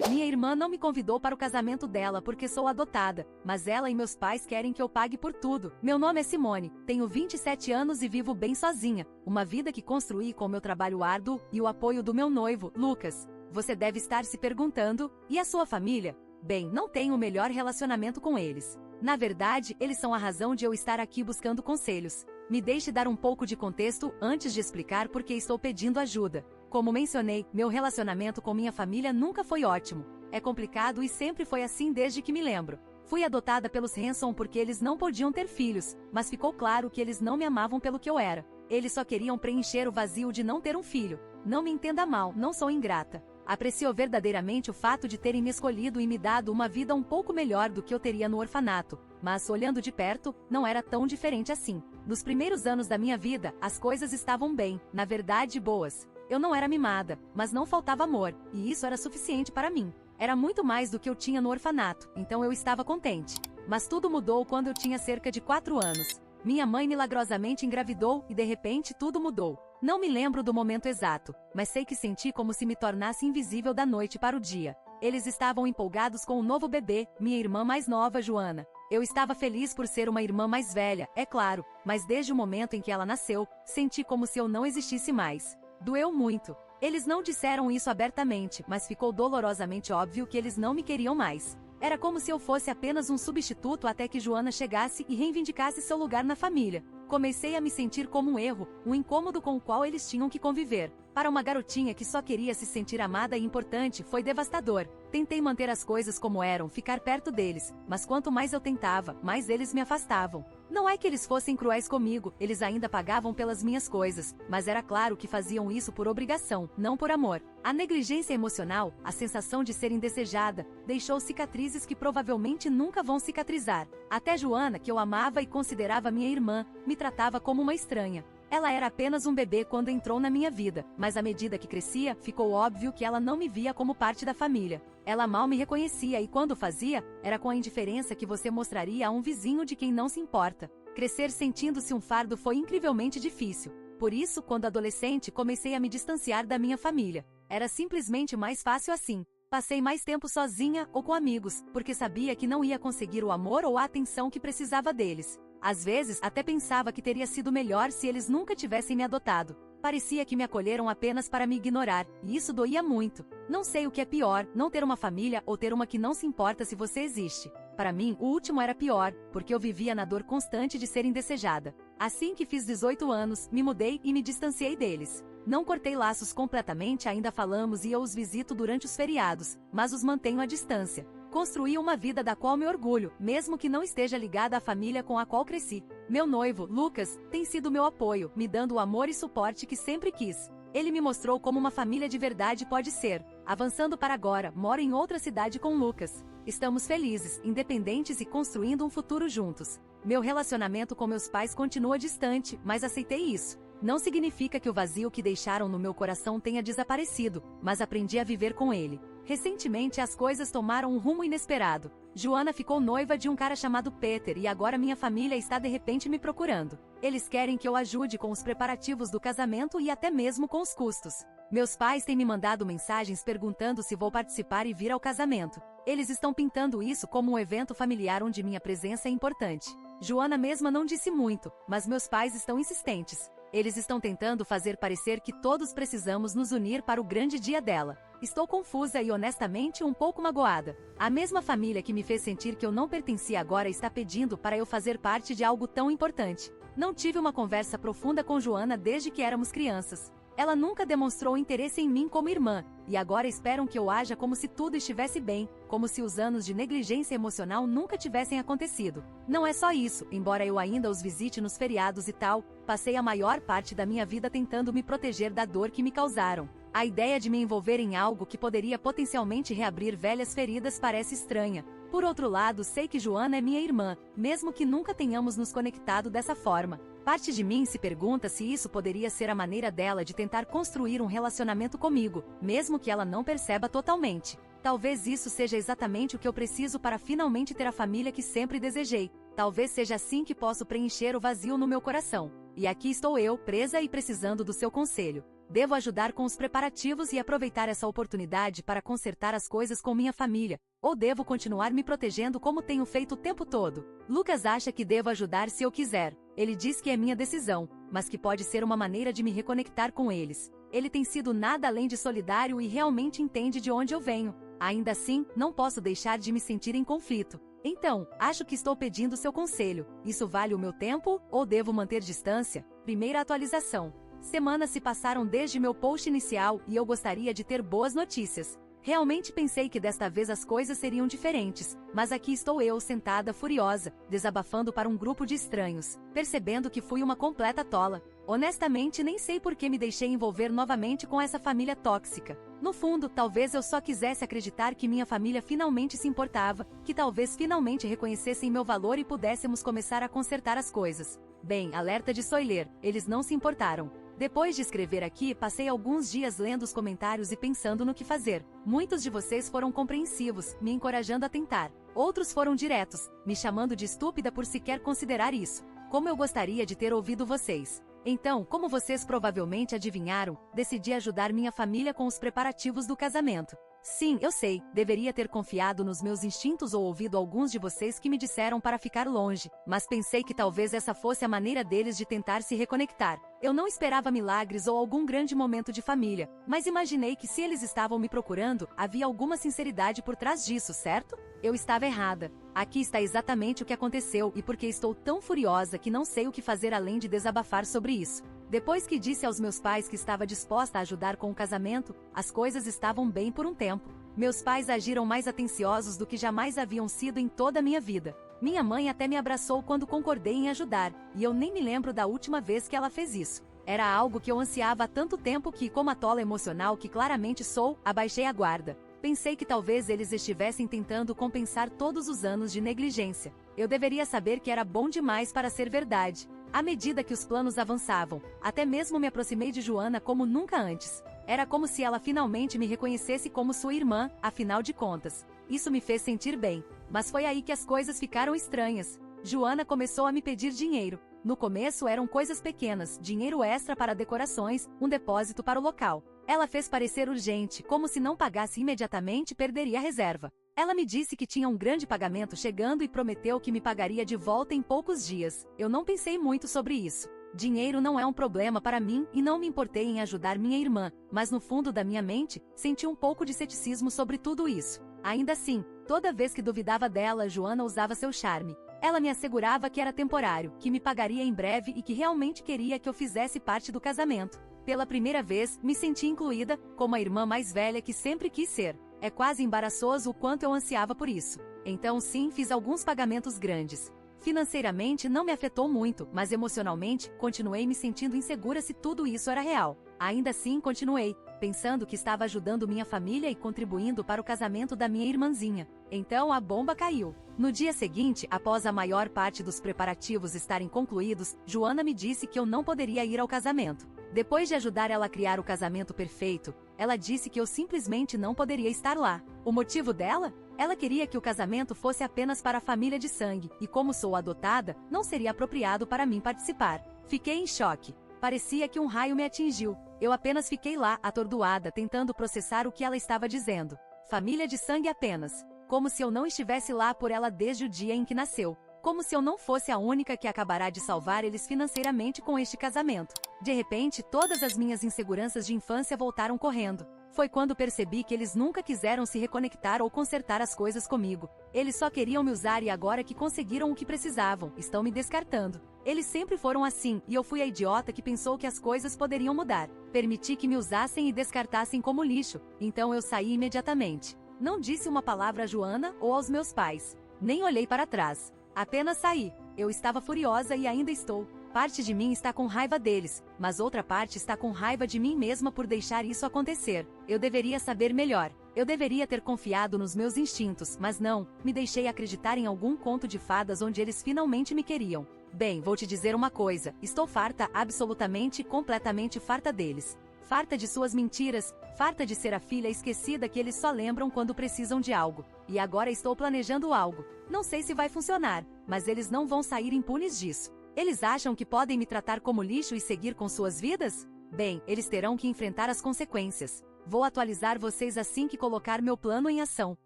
Minha irmã não me convidou para o casamento dela porque sou adotada, mas ela e meus pais querem que eu pague por tudo. Meu nome é Simone, tenho 27 anos e vivo bem sozinha, uma vida que construí com meu trabalho árduo e o apoio do meu noivo, Lucas. Você deve estar se perguntando, e a sua família? Bem, não tenho o melhor relacionamento com eles. Na verdade, eles são a razão de eu estar aqui buscando conselhos. Me deixe dar um pouco de contexto antes de explicar por que estou pedindo ajuda. Como mencionei, meu relacionamento com minha família nunca foi ótimo. É complicado e sempre foi assim desde que me lembro. Fui adotada pelos Hanson porque eles não podiam ter filhos, mas ficou claro que eles não me amavam pelo que eu era. Eles só queriam preencher o vazio de não ter um filho. Não me entenda mal, não sou ingrata. Aprecio verdadeiramente o fato de terem me escolhido e me dado uma vida um pouco melhor do que eu teria no orfanato, mas olhando de perto, não era tão diferente assim. Nos primeiros anos da minha vida, as coisas estavam bem, na verdade boas. Eu não era mimada, mas não faltava amor, e isso era suficiente para mim. Era muito mais do que eu tinha no orfanato, então eu estava contente. Mas tudo mudou quando eu tinha cerca de 4 anos. Minha mãe milagrosamente engravidou e de repente tudo mudou. Não me lembro do momento exato, mas sei que senti como se me tornasse invisível da noite para o dia. Eles estavam empolgados com o novo bebê, minha irmã mais nova, Joana. Eu estava feliz por ser uma irmã mais velha, é claro, mas desde o momento em que ela nasceu, senti como se eu não existisse mais. Doeu muito. Eles não disseram isso abertamente, mas ficou dolorosamente óbvio que eles não me queriam mais. Era como se eu fosse apenas um substituto até que Joana chegasse e reivindicasse seu lugar na família. Comecei a me sentir como um erro, um incômodo com o qual eles tinham que conviver. Para uma garotinha que só queria se sentir amada e importante, foi devastador. Tentei manter as coisas como eram, ficar perto deles, mas quanto mais eu tentava, mais eles me afastavam. Não é que eles fossem cruéis comigo, eles ainda pagavam pelas minhas coisas, mas era claro que faziam isso por obrigação, não por amor. A negligência emocional, a sensação de ser indesejada, deixou cicatrizes que provavelmente nunca vão cicatrizar. Até Joana, que eu amava e considerava minha irmã, me tratava como uma estranha. Ela era apenas um bebê quando entrou na minha vida, mas à medida que crescia, ficou óbvio que ela não me via como parte da família. Ela mal me reconhecia e quando fazia, era com a indiferença que você mostraria a um vizinho de quem não se importa. Crescer sentindo-se um fardo foi incrivelmente difícil. Por isso, quando adolescente, comecei a me distanciar da minha família. Era simplesmente mais fácil assim. Passei mais tempo sozinha ou com amigos, porque sabia que não ia conseguir o amor ou a atenção que precisava deles. Às vezes, até pensava que teria sido melhor se eles nunca tivessem me adotado. Parecia que me acolheram apenas para me ignorar, e isso doía muito. Não sei o que é pior, não ter uma família ou ter uma que não se importa se você existe. Para mim, o último era pior, porque eu vivia na dor constante de ser indesejada. Assim que fiz 18 anos, me mudei e me distanciei deles. Não cortei laços completamente, ainda falamos e eu os visito durante os feriados, mas os mantenho à distância. Construí uma vida da qual me orgulho, mesmo que não esteja ligada à família com a qual cresci. Meu noivo, Lucas, tem sido meu apoio, me dando o amor e suporte que sempre quis. Ele me mostrou como uma família de verdade pode ser. Avançando para agora, moro em outra cidade com Lucas. Estamos felizes, independentes e construindo um futuro juntos. Meu relacionamento com meus pais continua distante, mas aceitei isso. Não significa que o vazio que deixaram no meu coração tenha desaparecido, mas aprendi a viver com ele. Recentemente as coisas tomaram um rumo inesperado. Joana ficou noiva de um cara chamado Peter e agora minha família está de repente me procurando. Eles querem que eu ajude com os preparativos do casamento e até mesmo com os custos. Meus pais têm me mandado mensagens perguntando se vou participar e vir ao casamento. Eles estão pintando isso como um evento familiar onde minha presença é importante. Joana mesma não disse muito, mas meus pais estão insistentes. Eles estão tentando fazer parecer que todos precisamos nos unir para o grande dia dela. Estou confusa e honestamente um pouco magoada. A mesma família que me fez sentir que eu não pertencia agora está pedindo para eu fazer parte de algo tão importante. Não tive uma conversa profunda com Joana desde que éramos crianças. Ela nunca demonstrou interesse em mim como irmã, e agora esperam que eu haja como se tudo estivesse bem, como se os anos de negligência emocional nunca tivessem acontecido. Não é só isso, embora eu ainda os visite nos feriados e tal, passei a maior parte da minha vida tentando me proteger da dor que me causaram. A ideia de me envolver em algo que poderia potencialmente reabrir velhas feridas parece estranha. Por outro lado, sei que Joana é minha irmã, mesmo que nunca tenhamos nos conectado dessa forma. Parte de mim se pergunta se isso poderia ser a maneira dela de tentar construir um relacionamento comigo, mesmo que ela não perceba totalmente. Talvez isso seja exatamente o que eu preciso para finalmente ter a família que sempre desejei. Talvez seja assim que posso preencher o vazio no meu coração. E aqui estou eu, presa e precisando do seu conselho. Devo ajudar com os preparativos e aproveitar essa oportunidade para consertar as coisas com minha família, ou devo continuar me protegendo como tenho feito o tempo todo? Lucas acha que devo ajudar se eu quiser. Ele diz que é minha decisão, mas que pode ser uma maneira de me reconectar com eles. Ele tem sido nada além de solidário e realmente entende de onde eu venho. Ainda assim, não posso deixar de me sentir em conflito. Então, acho que estou pedindo seu conselho. Isso vale o meu tempo, ou devo manter distância? Primeira atualização. Semanas se passaram desde meu post inicial e eu gostaria de ter boas notícias. Realmente pensei que desta vez as coisas seriam diferentes, mas aqui estou eu sentada furiosa, desabafando para um grupo de estranhos, percebendo que fui uma completa tola. Honestamente, nem sei por que me deixei envolver novamente com essa família tóxica. No fundo, talvez eu só quisesse acreditar que minha família finalmente se importava, que talvez finalmente reconhecessem meu valor e pudéssemos começar a consertar as coisas. Bem, alerta de spoiler, eles não se importaram. Depois de escrever aqui, passei alguns dias lendo os comentários e pensando no que fazer. Muitos de vocês foram compreensivos, me encorajando a tentar. Outros foram diretos, me chamando de estúpida por sequer considerar isso. Como eu gostaria de ter ouvido vocês. Então, como vocês provavelmente adivinharam, decidi ajudar minha família com os preparativos do casamento. Sim, eu sei, deveria ter confiado nos meus instintos ou ouvido alguns de vocês que me disseram para ficar longe, mas pensei que talvez essa fosse a maneira deles de tentar se reconectar. Eu não esperava milagres ou algum grande momento de família, mas imaginei que se eles estavam me procurando, havia alguma sinceridade por trás disso, certo? Eu estava errada. Aqui está exatamente o que aconteceu e porque estou tão furiosa que não sei o que fazer além de desabafar sobre isso. Depois que disse aos meus pais que estava disposta a ajudar com o casamento, as coisas estavam bem por um tempo. Meus pais agiram mais atenciosos do que jamais haviam sido em toda a minha vida. Minha mãe até me abraçou quando concordei em ajudar, e eu nem me lembro da última vez que ela fez isso. Era algo que eu ansiava há tanto tempo que, como a tola emocional que claramente sou, abaixei a guarda. Pensei que talvez eles estivessem tentando compensar todos os anos de negligência. Eu deveria saber que era bom demais para ser verdade. À medida que os planos avançavam, até mesmo me aproximei de Joana como nunca antes. Era como se ela finalmente me reconhecesse como sua irmã, afinal de contas. Isso me fez sentir bem, mas foi aí que as coisas ficaram estranhas. Joana começou a me pedir dinheiro. No começo eram coisas pequenas, dinheiro extra para decorações, um depósito para o local. Ela fez parecer urgente, como se não pagasse imediatamente perderia a reserva. Ela me disse que tinha um grande pagamento chegando e prometeu que me pagaria de volta em poucos dias. Eu não pensei muito sobre isso. Dinheiro não é um problema para mim e não me importei em ajudar minha irmã, mas no fundo da minha mente, senti um pouco de ceticismo sobre tudo isso. Ainda assim, toda vez que duvidava dela, Joana usava seu charme. Ela me assegurava que era temporário, que me pagaria em breve e que realmente queria que eu fizesse parte do casamento. Pela primeira vez, me senti incluída, como a irmã mais velha que sempre quis ser. É quase embaraçoso o quanto eu ansiava por isso. Então sim, fiz alguns pagamentos grandes. Financeiramente não me afetou muito, mas emocionalmente, continuei me sentindo insegura se tudo isso era real. Ainda assim, continuei, pensando que estava ajudando minha família e contribuindo para o casamento da minha irmãzinha. Então a bomba caiu. No dia seguinte, após a maior parte dos preparativos estarem concluídos, Joana me disse que eu não poderia ir ao casamento. Depois de ajudar ela a criar o casamento perfeito, ela disse que eu simplesmente não poderia estar lá. O motivo dela? Ela queria que o casamento fosse apenas para a família de sangue, e como sou adotada, não seria apropriado para mim participar. Fiquei em choque. Parecia que um raio me atingiu. Eu apenas fiquei lá, atordoada, tentando processar o que ela estava dizendo. Família de sangue apenas. Como se eu não estivesse lá por ela desde o dia em que nasceu. Como se eu não fosse a única que acabará de salvar eles financeiramente com este casamento. De repente, todas as minhas inseguranças de infância voltaram correndo. Foi quando percebi que eles nunca quiseram se reconectar ou consertar as coisas comigo. Eles só queriam me usar e agora que conseguiram o que precisavam, estão me descartando. Eles sempre foram assim, e eu fui a idiota que pensou que as coisas poderiam mudar. Permiti que me usassem e descartassem como lixo, então eu saí imediatamente. Não disse uma palavra a Joana ou aos meus pais. Nem olhei para trás. Apenas saí. Eu estava furiosa e ainda estou. Parte de mim está com raiva deles, mas outra parte está com raiva de mim mesma por deixar isso acontecer. Eu deveria saber melhor. Eu deveria ter confiado nos meus instintos, mas não, me deixei acreditar em algum conto de fadas onde eles finalmente me queriam. Bem, vou te dizer uma coisa, estou farta, absolutamente e completamente farta deles. Farta de suas mentiras, farta de ser a filha esquecida que eles só lembram quando precisam de algo. E agora estou planejando algo. Não sei se vai funcionar, mas eles não vão sair impunes disso. Eles acham que podem me tratar como lixo e seguir com suas vidas? Bem, eles terão que enfrentar as consequências. Vou atualizar vocês assim que colocar meu plano em ação.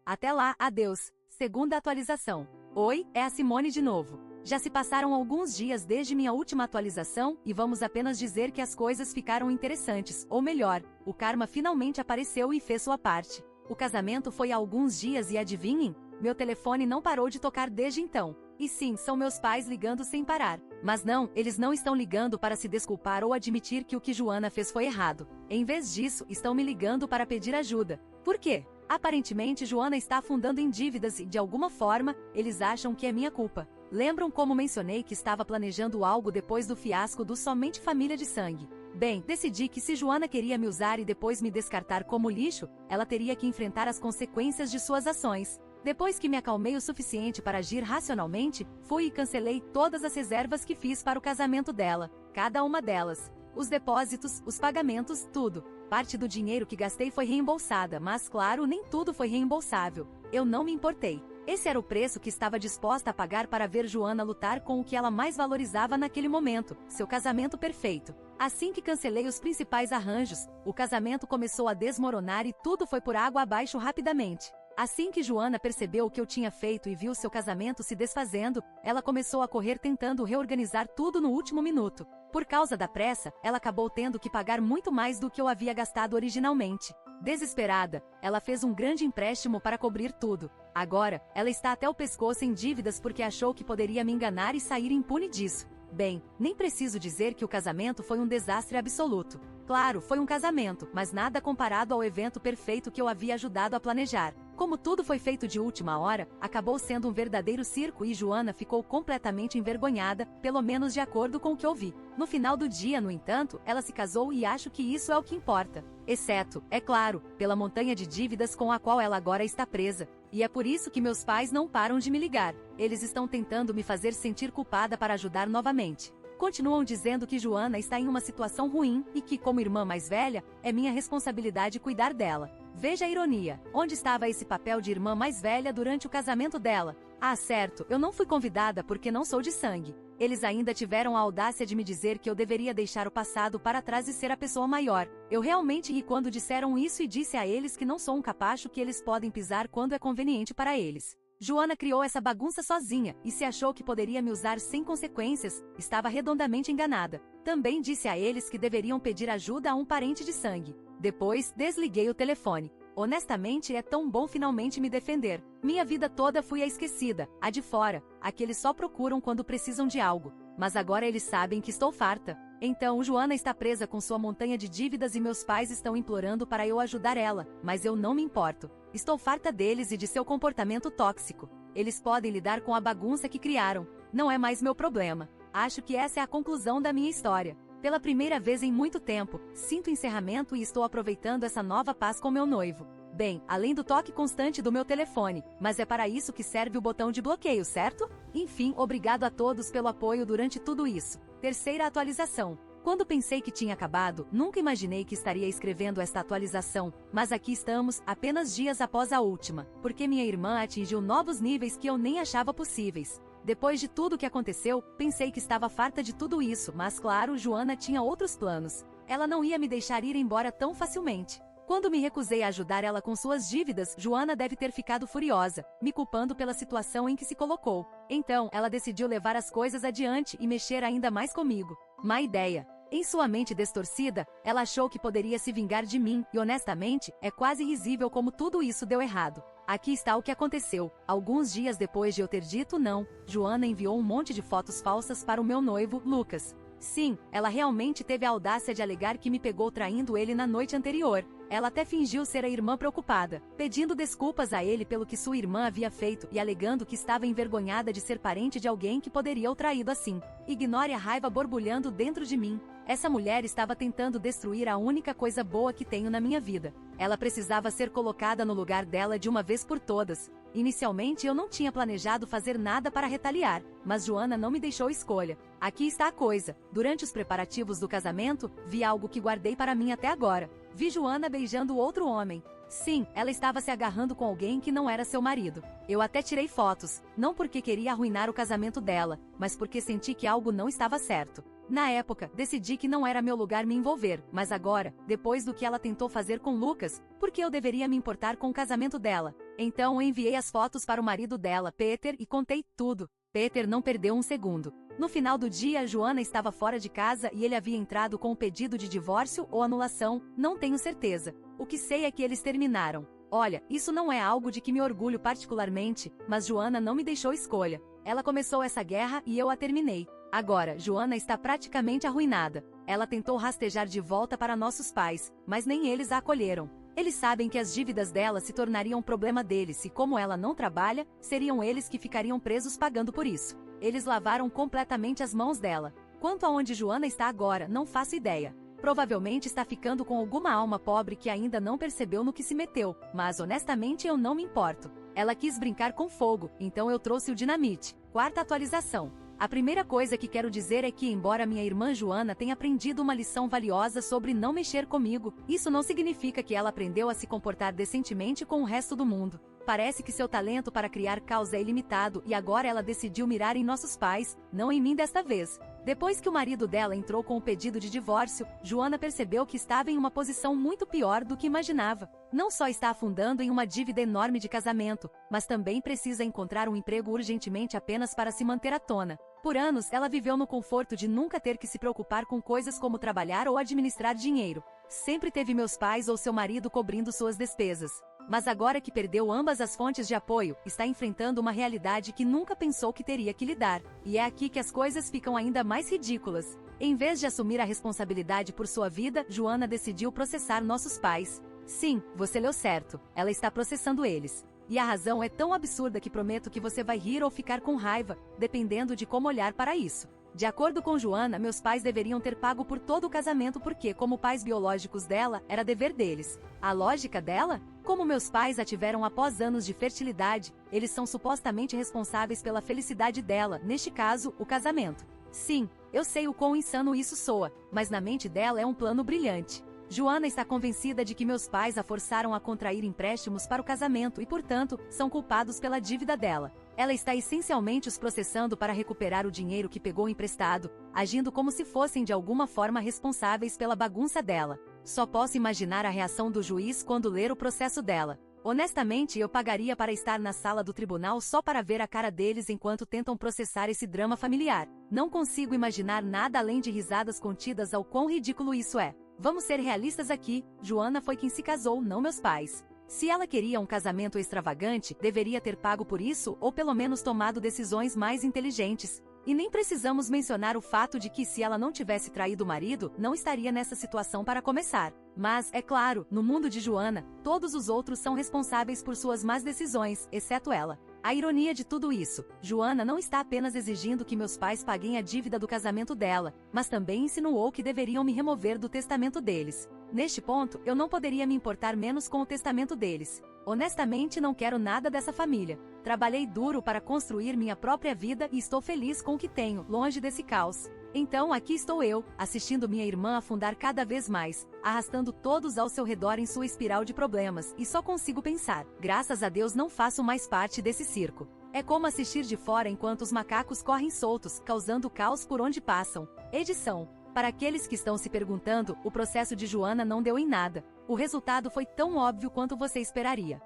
Até lá, adeus. Segunda atualização. Oi, é a Simone de novo. Já se passaram alguns dias desde minha última atualização e vamos apenas dizer que as coisas ficaram interessantes, ou melhor, o karma finalmente apareceu e fez sua parte. O casamento foi há alguns dias e adivinhem? Meu telefone não parou de tocar desde então. E sim, são meus pais ligando sem parar. Mas não, eles não estão ligando para se desculpar ou admitir que o que Joana fez foi errado. Em vez disso, estão me ligando para pedir ajuda. Por quê? Aparentemente, Joana está afundando em dívidas e, de alguma forma, eles acham que é minha culpa. Lembram como mencionei que estava planejando algo depois do fiasco do Somente Família de Sangue? Bem, decidi que se Joana queria me usar e depois me descartar como lixo, ela teria que enfrentar as consequências de suas ações. Depois que me acalmei o suficiente para agir racionalmente, fui e cancelei todas as reservas que fiz para o casamento dela. Cada uma delas. Os depósitos, os pagamentos, tudo. Parte do dinheiro que gastei foi reembolsada, mas claro, nem tudo foi reembolsável. Eu não me importei. Esse era o preço que estava disposta a pagar para ver Joana lutar com o que ela mais valorizava naquele momento, seu casamento perfeito. Assim que cancelei os principais arranjos, o casamento começou a desmoronar e tudo foi por água abaixo rapidamente. Assim que Joana percebeu o que eu tinha feito e viu seu casamento se desfazendo, ela começou a correr tentando reorganizar tudo no último minuto. Por causa da pressa, ela acabou tendo que pagar muito mais do que eu havia gastado originalmente. Desesperada, ela fez um grande empréstimo para cobrir tudo. Agora, ela está até o pescoço em dívidas porque achou que poderia me enganar e sair impune disso. Bem, nem preciso dizer que o casamento foi um desastre absoluto. Claro, foi um casamento, mas nada comparado ao evento perfeito que eu havia ajudado a planejar. Como tudo foi feito de última hora, acabou sendo um verdadeiro circo e Joana ficou completamente envergonhada, pelo menos de acordo com o que ouvi. No final do dia, no entanto, ela se casou e acho que isso é o que importa. Exceto, é claro, pela montanha de dívidas com a qual ela agora está presa. E é por isso que meus pais não param de me ligar. Eles estão tentando me fazer sentir culpada para ajudar novamente. Continuam dizendo que Joana está em uma situação ruim e que, como irmã mais velha, é minha responsabilidade cuidar dela. Veja a ironia. Onde estava esse papel de irmã mais velha durante o casamento dela? Ah, certo, eu não fui convidada porque não sou de sangue. Eles ainda tiveram a audácia de me dizer que eu deveria deixar o passado para trás e ser a pessoa maior. Eu realmente ri quando disseram isso e disse a eles que não sou um capacho que eles podem pisar quando é conveniente para eles. Joana criou essa bagunça sozinha, e se achou que poderia me usar sem consequências, estava redondamente enganada. Também disse a eles que deveriam pedir ajuda a um parente de sangue. Depois, desliguei o telefone. Honestamente, é tão bom finalmente me defender. Minha vida toda fui a esquecida, a de fora, a que eles só procuram quando precisam de algo. Mas agora eles sabem que estou farta. Então, Joana está presa com sua montanha de dívidas e meus pais estão implorando para eu ajudar ela, mas eu não me importo. Estou farta deles e de seu comportamento tóxico. Eles podem lidar com a bagunça que criaram. Não é mais meu problema. Acho que essa é a conclusão da minha história. Pela primeira vez em muito tempo, sinto encerramento e estou aproveitando essa nova paz com meu noivo. Bem, além do toque constante do meu telefone, mas é para isso que serve o botão de bloqueio, certo? Enfim, obrigado a todos pelo apoio durante tudo isso. Terceira atualização. Quando pensei que tinha acabado, nunca imaginei que estaria escrevendo esta atualização, mas aqui estamos, apenas dias após a última, porque minha irmã atingiu novos níveis que eu nem achava possíveis. Depois de tudo o que aconteceu, pensei que estava farta de tudo isso, mas claro, Joana tinha outros planos. Ela não ia me deixar ir embora tão facilmente. Quando me recusei a ajudar ela com suas dívidas, Joana deve ter ficado furiosa, me culpando pela situação em que se colocou. Então, ela decidiu levar as coisas adiante e mexer ainda mais comigo. Má ideia. Em sua mente distorcida, ela achou que poderia se vingar de mim, e honestamente, é quase risível como tudo isso deu errado. Aqui está o que aconteceu. Alguns dias depois de eu ter dito não, Joana enviou um monte de fotos falsas para o meu noivo, Lucas. Sim, ela realmente teve a audácia de alegar que me pegou traindo ele na noite anterior. Ela até fingiu ser a irmã preocupada, pedindo desculpas a ele pelo que sua irmã havia feito e alegando que estava envergonhada de ser parente de alguém que poderia o traído assim. Ignore a raiva borbulhando dentro de mim. Essa mulher estava tentando destruir a única coisa boa que tenho na minha vida. Ela precisava ser colocada no lugar dela de uma vez por todas. Inicialmente eu não tinha planejado fazer nada para retaliar, mas Joana não me deixou escolha. Aqui está a coisa. Durante os preparativos do casamento, vi algo que guardei para mim até agora. Vi Joana beijando outro homem. Sim, ela estava se agarrando com alguém que não era seu marido. Eu até tirei fotos, não porque queria arruinar o casamento dela, mas porque senti que algo não estava certo. Na época, decidi que não era meu lugar me envolver, mas agora, depois do que ela tentou fazer com Lucas, por que eu deveria me importar com o casamento dela? Então enviei as fotos para o marido dela, Peter, e contei tudo. Peter não perdeu um segundo. No final do dia, Joana estava fora de casa e ele havia entrado com um pedido de divórcio ou anulação, não tenho certeza. O que sei é que eles terminaram. Olha, isso não é algo de que me orgulho particularmente, mas Joana não me deixou escolha. Ela começou essa guerra e eu a terminei. Agora, Joana está praticamente arruinada. Ela tentou rastejar de volta para nossos pais, mas nem eles a acolheram. Eles sabem que as dívidas dela se tornariam um problema deles e como ela não trabalha, seriam eles que ficariam presos pagando por isso. Eles lavaram completamente as mãos dela. Quanto aonde Joana está agora, não faço ideia. Provavelmente está ficando com alguma alma pobre que ainda não percebeu no que se meteu, mas honestamente eu não me importo. Ela quis brincar com fogo, então eu trouxe o dinamite. Quarta atualização. A primeira coisa que quero dizer é que, embora minha irmã Joana tenha aprendido uma lição valiosa sobre não mexer comigo, isso não significa que ela aprendeu a se comportar decentemente com o resto do mundo. Parece que seu talento para criar caos é ilimitado e agora ela decidiu mirar em nossos pais, não em mim desta vez. Depois que o marido dela entrou com o pedido de divórcio, Joana percebeu que estava em uma posição muito pior do que imaginava. Não só está afundando em uma dívida enorme de casamento, mas também precisa encontrar um emprego urgentemente apenas para se manter à tona. Por anos, ela viveu no conforto de nunca ter que se preocupar com coisas como trabalhar ou administrar dinheiro. Sempre teve meus pais ou seu marido cobrindo suas despesas. Mas agora que perdeu ambas as fontes de apoio, está enfrentando uma realidade que nunca pensou que teria que lidar. E é aqui que as coisas ficam ainda mais ridículas. Em vez de assumir a responsabilidade por sua vida, Joana decidiu processar nossos pais. Sim, você leu certo. Ela está processando eles. E a razão é tão absurda que prometo que você vai rir ou ficar com raiva, dependendo de como olhar para isso. De acordo com Joana, meus pais deveriam ter pago por todo o casamento porque, como pais biológicos dela, era dever deles. A lógica dela? Como meus pais a tiveram após anos de fertilidade, eles são supostamente responsáveis pela felicidade dela, neste caso, o casamento. Sim, eu sei o quão insano isso soa, mas na mente dela é um plano brilhante. Joana está convencida de que meus pais a forçaram a contrair empréstimos para o casamento e, portanto, são culpados pela dívida dela. Ela está essencialmente os processando para recuperar o dinheiro que pegou emprestado, agindo como se fossem de alguma forma responsáveis pela bagunça dela. Só posso imaginar a reação do juiz quando ler o processo dela. Honestamente, eu pagaria para estar na sala do tribunal só para ver a cara deles enquanto tentam processar esse drama familiar. Não consigo imaginar nada além de risadas contidas ao quão ridículo isso é. Vamos ser realistas aqui, Joana foi quem se casou, não meus pais. Se ela queria um casamento extravagante, deveria ter pago por isso ou pelo menos tomado decisões mais inteligentes. E nem precisamos mencionar o fato de que se ela não tivesse traído o marido, não estaria nessa situação para começar. Mas, é claro, no mundo de Joana, todos os outros são responsáveis por suas más decisões, exceto ela. A ironia de tudo isso, Joana não está apenas exigindo que meus pais paguem a dívida do casamento dela, mas também insinuou que deveriam me remover do testamento deles. Neste ponto, eu não poderia me importar menos com o testamento deles. Honestamente, não quero nada dessa família. Trabalhei duro para construir minha própria vida e estou feliz com o que tenho, longe desse caos. Então aqui estou eu, assistindo minha irmã afundar cada vez mais, arrastando todos ao seu redor em sua espiral de problemas, e só consigo pensar, graças a Deus não faço mais parte desse circo. É como assistir de fora enquanto os macacos correm soltos, causando caos por onde passam. Edição. Para aqueles que estão se perguntando, o processo de Joana não deu em nada. O resultado foi tão óbvio quanto você esperaria.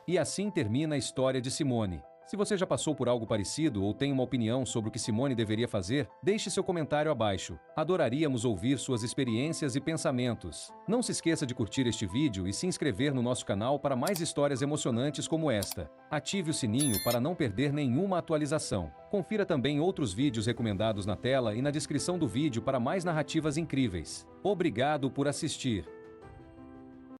E assim termina a história de Simone. Se você já passou por algo parecido ou tem uma opinião sobre o que Simone deveria fazer, deixe seu comentário abaixo. Adoraríamos ouvir suas experiências e pensamentos. Não se esqueça de curtir este vídeo e se inscrever no nosso canal para mais histórias emocionantes como esta. Ative o sininho para não perder nenhuma atualização. Confira também outros vídeos recomendados na tela e na descrição do vídeo para mais narrativas incríveis. Obrigado por assistir.